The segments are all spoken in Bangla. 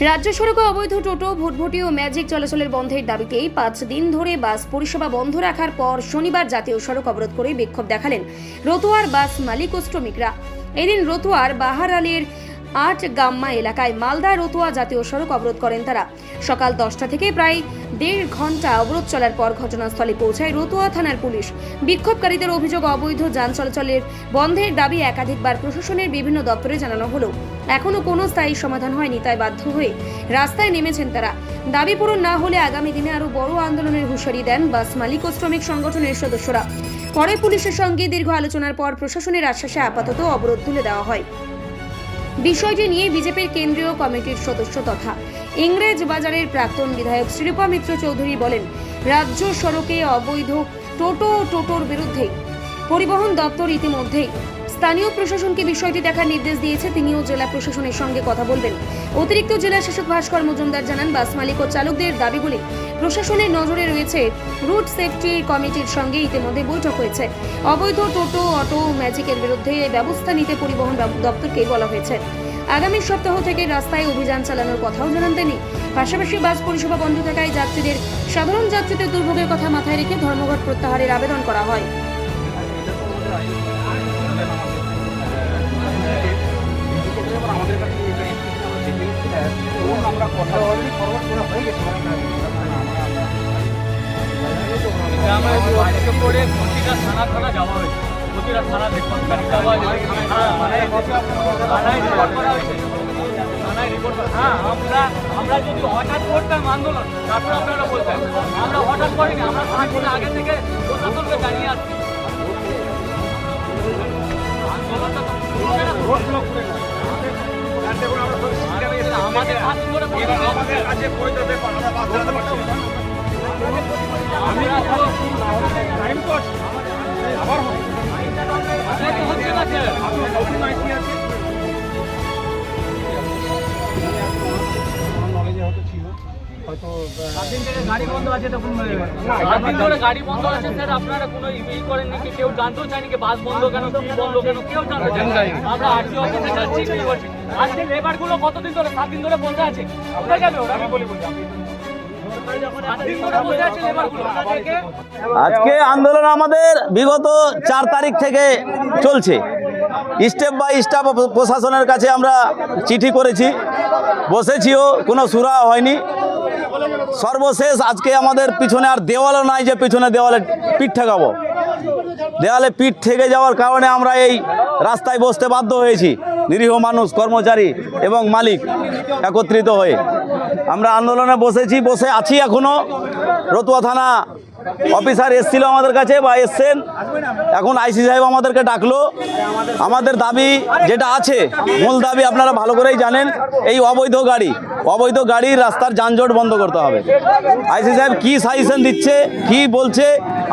রাজ্য সড়কে অবৈধ টোটো, ভুটভুটি ও ম্যাজিক চলাচলের বন্ধের দাবিতেই 5 দিন ধরে বাস পরিষেবা বন্ধ রাখার পর শনিবার জাতীয় সড়ক অবরোধ করে বিক্ষোভ দেখালেন রতুয়ার বাস মালিক ও শ্রমিকরা। এদিন রতুয়ার বাহার আলীর 8 গাম্মা এলাকায় মালদা রতুয়া জাতীয় সড়ক অবরোধ করেন তারা। সকাল 10টা থেকে প্রায় 1.5 ঘন্টা অবরোধ চলার পর ঘটনাস্থলে পৌঁছায় রতুয়া থানার পুলিশ। বিক্ষোভকারীদের অভিযোগ, অবৈধ যান চলাচলের বন্ধের দাবি একাধিকবার প্রশাসনের বিভিন্ন দপ্তরে জানানো হলেও এখনো কোনো স্থায়ী সমাধান হয়নি, তাই বাধ্য হয়ে রাস্তায় নেমেছেন তারা। দাবি পূরণ না হলে আগামী দিনে আরো বড় আন্দোলনের হুঁশিয়ারি দেন বাস মালিক ও শ্রমিক সংগঠনের সদস্যরা। পরে পুলিশের সঙ্গে দীর্ঘ আলোচনার পর প্রশাসনের আশ্বাসে আপাতত অবরোধ তুলে দেওয়া হয়। বিষয়টি নিয়ে বিজেপির কেন্দ্রীয় কমিটির সদস্য তথা ইংরেজ বাজারের প্রাক্তন বিধায়ক শ্রীরূপা মিত্র চৌধুরী বলেন, রাজ্য সড়কে অবৈধ টোটোর বিরুদ্ধে পরিবহন দপ্তর ইতিমধ্যেই স্থানীয় প্রশাসনকে বিষয়টি দেখার নির্দেশ দিয়েছে। তিনিও জেলা প্রশাসনের সঙ্গে কথা বলবেন। অতিরিক্ত জেলা শাসক ভাস্কর মজুমদার জানান, বাস মালিক ও চালকদের দাবিগুলি প্রশাসনের নজরে রয়েছে। রুট সেফটি কমিটির সঙ্গে ইতিমধ্যে বৈঠক হয়েছে। অবৈধ টোটো, অটো, ম্যাজিকের বিরুদ্ধে ব্যবস্থা নিতে পরিবহন দপ্তরকে বলা হয়েছে। আগামী সপ্তাহ থেকে রাস্তায় অভিযান চালানোর কথাও জানান তিনি। পাশাপাশি বাস পরিষেবা বন্ধ থাকায় সাধারণ যাত্রীদের দুর্ভোগের কথা মাথায় রেখে ধর্মঘট প্রত্যাহারের আবেদন করা হয়। আমরা যদি হঠাৎ করতাম আন্দোলন, তারপর আপনারা বলতেন আমরা হঠাৎ করিনি, আমরা 5 দিন আগে থেকে প্রশাসনকে জানিয়ে আসছি। আন্দোলনটা আমাদের কাছে গাড়ি বন্ধ আছে, তখন গাড়ি বন্ধ আছে স্যার, আপনারা কোনো ই করেননি? কেউ জানতেও চায়নি বাস বন্ধ কেন, কি বন্ধ কেন, কেউ জানতে চায়। আমরা আরটিও অফিসে যাচ্ছি, কি করছি। আজকে লেবার গুলো কতদিন ধরে, 7 দিন ধরে বন্ধ আছে। কোথায় যাবে ওরা? আমি বলি আজকে আন্দোলন আমাদের বিগত 4 তারিখ থেকে চলছে। স্টেপ বাই স্টেপ প্রশাসনের কাছে আমরা চিঠি করেছি, বসেছিও, কোনো সুরা হয়নি। সর্বশেষ আজকে আমাদের পিছনে আর দেওয়ালও নাই যে পিছনে দেওয়ালে পিঠ ঠেকাবো। দেওয়ালে পিঠ ঠেকে যাওয়ার কারণে আমরা এই রাস্তায় বসতে বাধ্য হয়েছি। নিরীহ মানুষ, কর্মচারী এবং মালিক একত্রিত হয়ে আমরা আন্দোলনে বসে আছি এখনও। রতুয়া থানা অফিসার এসছিল আমাদের কাছে বা এসছেন, এখন আইসি সাহেব আমাদেরকে ডাকলো। আমাদের দাবি যেটা আছে, মূল দাবি আপনারা ভালো করেই জানেন, এই অবৈধ গাড়ি রাস্তার যানজট বন্ধ করতে হবে। আইসি সাহেব কি সাজেশন দিচ্ছে, কি বলছে,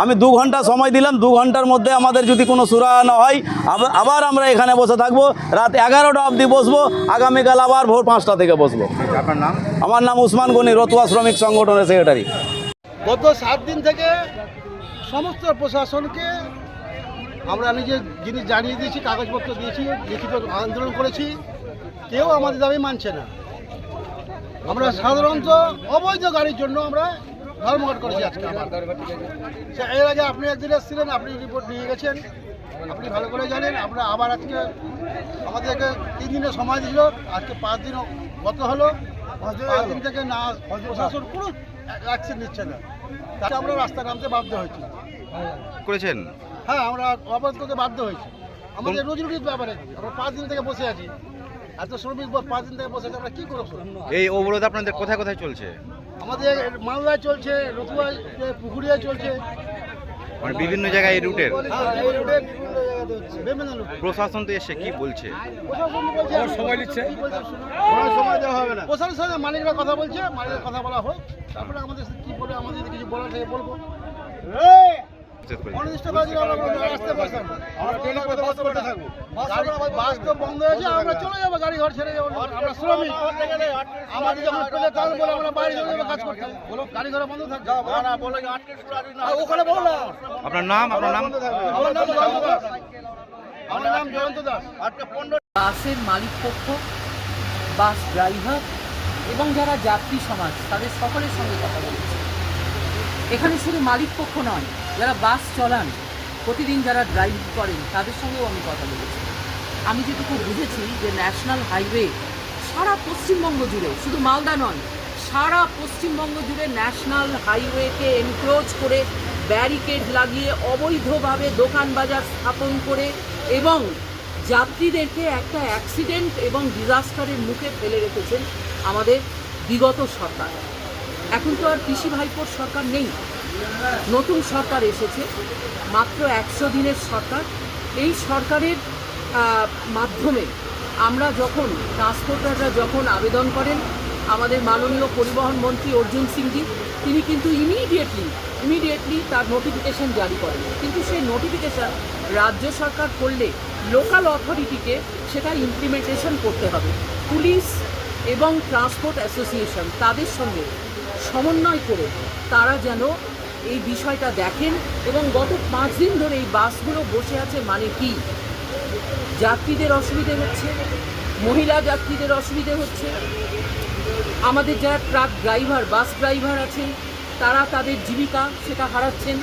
আমি 2 ঘন্টা সময় দিলাম। 2 ঘন্টার মধ্যে আমাদের যদি কোনো সুরাহা না হয় আবার আমরা এখানে বসে থাকবো। রাত 11টা অবধি বসবো, আগামীকাল আবার ভোর 5টা থেকে বসবো। আপনার নাম? আমার নাম উসমান গনি, রতুয়া শ্রমিক সংগঠনের সেক্রেটারি। গত 7 দিন থেকে সমস্ত প্রশাসনকে আমরা নিজের জিনিস জানিয়ে দিয়েছি, কাগজপত্র দিয়েছি, লিখিত আন্দোলন করেছি, কেউ আমাদের দাবি মানছে না। আমরা সাধারণত অবৈধ গাড়ির জন্য আমরা ধর্মঘট করেছি আজকে। এর আগে আপনি একদিন এসেছিলেন, আপনি রিপোর্ট নিয়ে গেছেন, আপনি ভালো করে জানেন। আমরা আবার আজকে আমাদেরকে 3 দিনের সময় দিল, আজকে 5 দিন গত হলো। 5 দিন থেকে না প্রশাসন কোনো অ্যাকশন নিচ্ছে না, তাতে আমরা রাস্তায় নামতে বাধ্য হয়েছি। করেছেন? হ্যাঁ, আমরা অবরোধ করতে বাধ্য হয়েছি। আমাদের রোজি রুটির ব্যাপারে আমরা 5 দিন থেকে বসে আছি। এত শ্রমিক 5 দিন থেকে বসে আছে, আমরা কী করবো? এই অবরোধ আপনাদের কোথায় কোথায় চলছে? আমাদের মালদায় চলছে, রতুয়ায়, পুকুরিয়ায় চলছে, মানে বিভিন্ন জায়গায় এই রুটের। হ্যাঁ, এই রুটে বিভিন্ন লোক। প্রশাসন তো এসে কি বলছে? প্রশাসন বলছে সময় নিচ্ছে, সময় দেওয়া হবে না। প্রশাসনের সাথে মালিকরা কথা বলছে, মালিকের কথা বলা হোক, তারপরে আমাদের কি বলে, আমাদের যদি কিছু বলার থাকে বলবো। অনির্দিষ্টকালীন আমরা রাস্তায় বসে থাকবো, আমরা ট্রেনে করে বাস করতে থাকবো। বাস তো বন্ধ হয়েছে, আমরা চলে যাবো, গাড়ি ঘর ছেড়ে যাবো। আমরা শ্রমিক, আমাদের যখন পেলে কাজ বলে আমরা বাইরে চলে যাবো কাজ করতে। গাড়ি ঘর বন্ধ থাকবে, ওখানে বলো না। আপনার নাম? আমার নাম জয়ন্ত দাস। বাসের মালিক পক্ষ, বাস ড্রাইভার এবং যারা যাত্রী সমাজ তাদের সকলের সঙ্গে কথা বলেছি। এখানে শুধু মালিক পক্ষ নয়, যারা বাস চলান, প্রতিদিন যারা ড্রাইভ করেন তাদের সঙ্গেও আমি কথা বলেছি। আমি যেটুকু বুঝেছি যে ন্যাশনাল হাইওয়ে সারা পশ্চিমবঙ্গ জুড়ে, শুধু মালদা নয়, সারা পশ্চিমবঙ্গ জুড়ে ন্যাশনাল হাইওয়েকে এনক্রোচ করে ব্যারিকেড লাগিয়ে অবৈধভাবে দোকান বাজার স্থাপন করে এবং যাত্রীদেরকে একটা অ্যাক্সিডেন্ট এবং ডিজাস্টারের মুখে ফেলে রেখেছেন আমাদের বিগত সরকার। এখন তো আর পিসি ভাইপোর সরকার নেই, নতুন সরকার এসেছে, মাত্র 100 দিনের সরকার। এই সরকারের মাধ্যমে আমরা যখন ট্রান্সপোর্টাররা যখন আবেদন করেন, আমাদের মাননীয় পরিবহন মন্ত্রী অর্জুন সিংজি তিনি কিন্তু ইমিডিয়েটলি তার নোটিফিকেশন জারি করেন। কিন্তু সেই নোটিফিকেশন রাজ্য সরকার করলে লোকাল অথরিটিকে সেটা ইমপ্লিমেন্টেশন করতে হবে। পুলিশ এবং ট্রান্সপোর্ট অ্যাসোসিয়েশন তাদের সঙ্গে সমন্বয় করে তারা যেন এই বিষয়টা দেখেন। এবং গত 5 দিন ধরে এই বাসগুলো বসে আছে, মানে কি যাত্রীদের অসুবিধে হচ্ছে, মহিলা যাত্রীদের অসুবিধে হচ্ছে, আমাদের যারা ট্রাক ড্রাইভার, বাস ড্রাইভার আছেন তারা তাদের জীবিকা সেটা হারাচ্ছেন,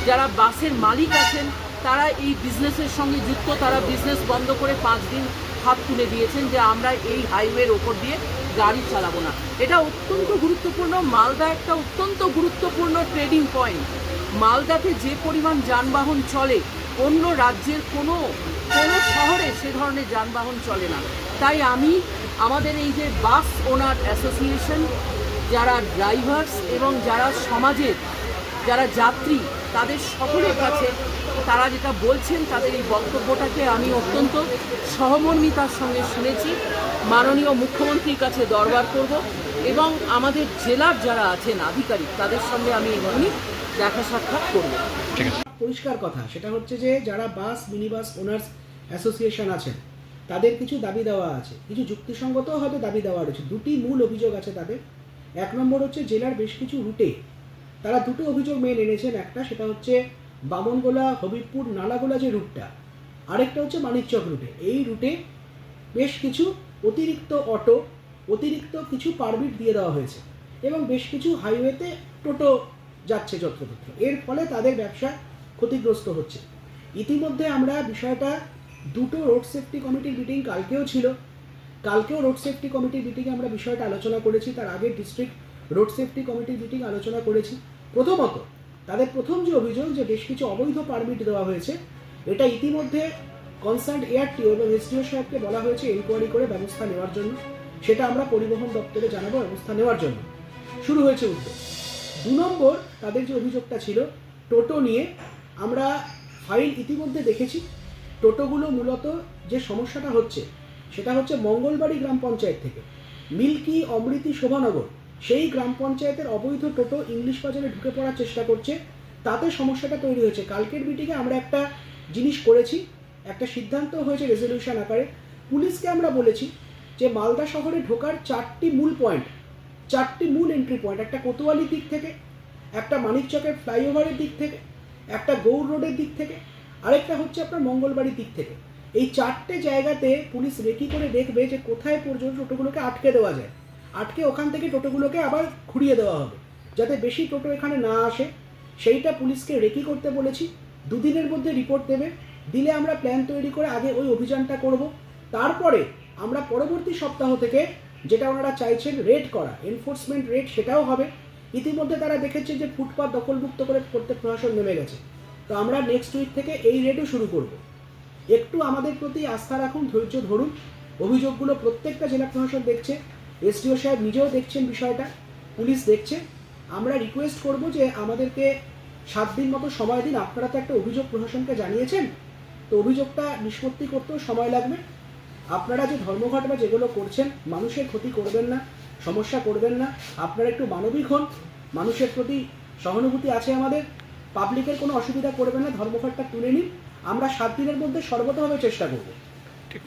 যারা বাসের মালিক আছেন তারা এই বিজনেসের সঙ্গে যুক্ত, তারা বিজনেস বন্ধ করে 5 দিন হাত তুলে দিয়েছেন যে আমরা এই হাইওয়ের ওপর দিয়ে গাড়ি চালাবো না। এটা অত্যন্ত গুরুত্বপূর্ণ। মালদা একটা অত্যন্ত গুরুত্বপূর্ণ ট্রেডিং পয়েন্ট। মালদাতে যে পরিমাণ যানবাহন চলে, অন্য রাজ্যের কোনো শহরে সে ধরনের যানবাহন চলে না। তাই আমি আমাদের এই যে বাস ওনার অ্যাসোসিয়েশন, যারা ড্রাইভার্স এবং যারা সমাজের যারা যাত্রী, তাদের সকলের কাছে তারা যেটা বলছেন তাদের এই বক্তব্যটাকে আমি অত্যন্ত সহমর্মিতার সঙ্গে শুনেছি। মাননীয় মুখ্যমন্ত্রীর কাছে দরবার করব এবং আমাদের জেলার যারা আছেন আধিকারিক তাদের সঙ্গে আমি এমনি দেখা সাক্ষাৎ করব। পরিষ্কার কথা, সেটা হচ্ছে যে যারা বাস মিনি বাস ওনার্স অ্যাসোসিয়েশন আছেন তাদের কিছু দাবি দেওয়া আছে, কিছু যুক্তিসঙ্গত হয়তো দাবি দেওয়া রয়েছে। 2টি মূল অভিযোগ আছে তাদের। 1 নম্বর হচ্ছে জেলার বেশ কিছু রুটে তারা 2টো অভিযোগ মেন এনেছেন। একটা সেটা হচ্ছে বামনগোলা হবিবপুর নালাগোলা যে রুটটা, আরেকটা হচ্ছে মানিকচক রুটে। এই রুটে বেশ কিছু অতিরিক্ত অটো, অতিরিক্ত কিছু পারমিট দিয়ে দেওয়া হয়েছে এবং বেশ কিছু হাইওয়েতে টোটো যাচ্ছে যত্রতত্র। এর ফলে তাদের ব্যবসা ক্ষতিগ্রস্ত হচ্ছে। ইতিমধ্যে আমরা বিষয়টা 2টো রোড সেফটি কমিটির মিটিং কালকেও ছিল, কালকেও রোড সেফটি কমিটির মিটিংয়ে আমরা বিষয়টা আলোচনা করেছি। তার আগে ডিস্ট্রিক্ট রোড সেফটি কমিটির মিটিং আলোচনা করেছি। প্রথমত তাদের প্রথম যে অভিযোগ যে বেশ কিছু অবৈধ পারমিট দেওয়া হয়েছে, এটা ইতিমধ্যে কনসার্ন এআরটিও এবং এসডিও সাহেবকে বলা হয়েছে এনকোয়ারি করে ব্যবস্থা নেওয়ার জন্য। সেটা আমরা পরিবহন দপ্তরে জানাবো ব্যবস্থা নেওয়ার জন্য। শুরু হয়েছে উদ্যোগ। 2 নম্বর তাদের যে অভিযোগটা ছিল টোটো নিয়ে, আমরা ফাইল ইতিমধ্যে দেখেছি। টোটোগুলো মূলত যে সমস্যাটা হচ্ছে সেটা হচ্ছে মঙ্গলবাড়ি গ্রাম পঞ্চায়েত থেকে মিল্কি, অমৃতি, শোভানগর সেই গ্রাম পঞ্চায়েতের অবৈধ টোটো ইংলিশ বাজারে ঢুকে পড়ার চেষ্টা করছে, তাতে সমস্যাটা তৈরি হয়েছে। কালকের মিটিংয়ে আমরা একটা জিনিস করেছি, একটা সিদ্ধান্ত হয়েছে রেজলিউশন আকারে। পুলিশকে আমরা বলেছি যে মালদা শহরে ঢোকার 4টি মূল পয়েন্ট, 4টি মূল এন্ট্রি পয়েন্ট, একটা কোতোয়ালি দিক থেকে, একটা মানিকচকের ফ্লাইওভারের দিক থেকে, একটা গৌর রোডের দিক থেকে, আরেকটা হচ্ছে আপনার মঙ্গলবাড়ির দিক থেকে। এই 4টে জায়গাতে পুলিশ রেকি করে দেখবে যে কোথায় পর্যন্ত টোটোগুলোকে আটকে দেওয়া যায়, আটকে ওখান থেকে টোটোগুলোকে আবার ঘুরিয়ে দেওয়া হবে যাতে বেশি টোটো এখানে না আসে। সেইটা পুলিশকে রেকি করতে বলেছি। 2 দিনের মধ্যে রিপোর্ট দেবে, দিলে আমরা প্ল্যান তৈরি করে আগে ওই অভিযানটা করব। তারপরে আমরা পরবর্তী সপ্তাহ থেকে যেটা ওনারা চাইছেন রেড করা, এনফোর্সমেন্ট রেড, সেটাও হবে। ইতিমধ্যে তারা দেখেছে যে ফুটপাত দখলমুক্ত করে করতে প্রশাসন নেমে গেছে, তো আমরা নেক্সট উইক থেকে এই রেডও শুরু করব। একটু আমাদের প্রতি আস্থা রাখুন, ধৈর্য ধরুন। অভিযোগগুলো প্রত্যেকটা জেলা প্রশাসন দেখছে, এসডিও সাহেব নিজেও দেখছেন বিষয়টা, পুলিশ দেখছে। আমরা রিকোয়েস্ট করব যে আমাদেরকে 7 দিন মতো সময় দিন। আপনারা তো একটা অভিযোগ প্রশাসনকে জানিয়েছেন, তো অভিযোগটা নিষ্পত্তি করতেও সময় লাগবে। আপনারা যে ধর্মঘট বা যেগুলো করছেন, মানুষের ক্ষতি করবেন না, সমস্যা করবেন না। আপনারা একটু মানবিক হন, মানুষের প্রতি সহানুভূতি আছে আমাদের, পাবলিকের কোনো অসুবিধা করবেন না। ধর্মঘটটা তুলে নিন, আমরা 7 দিনের মধ্যে সর্বতভাবে চেষ্টা করব। ঠিক।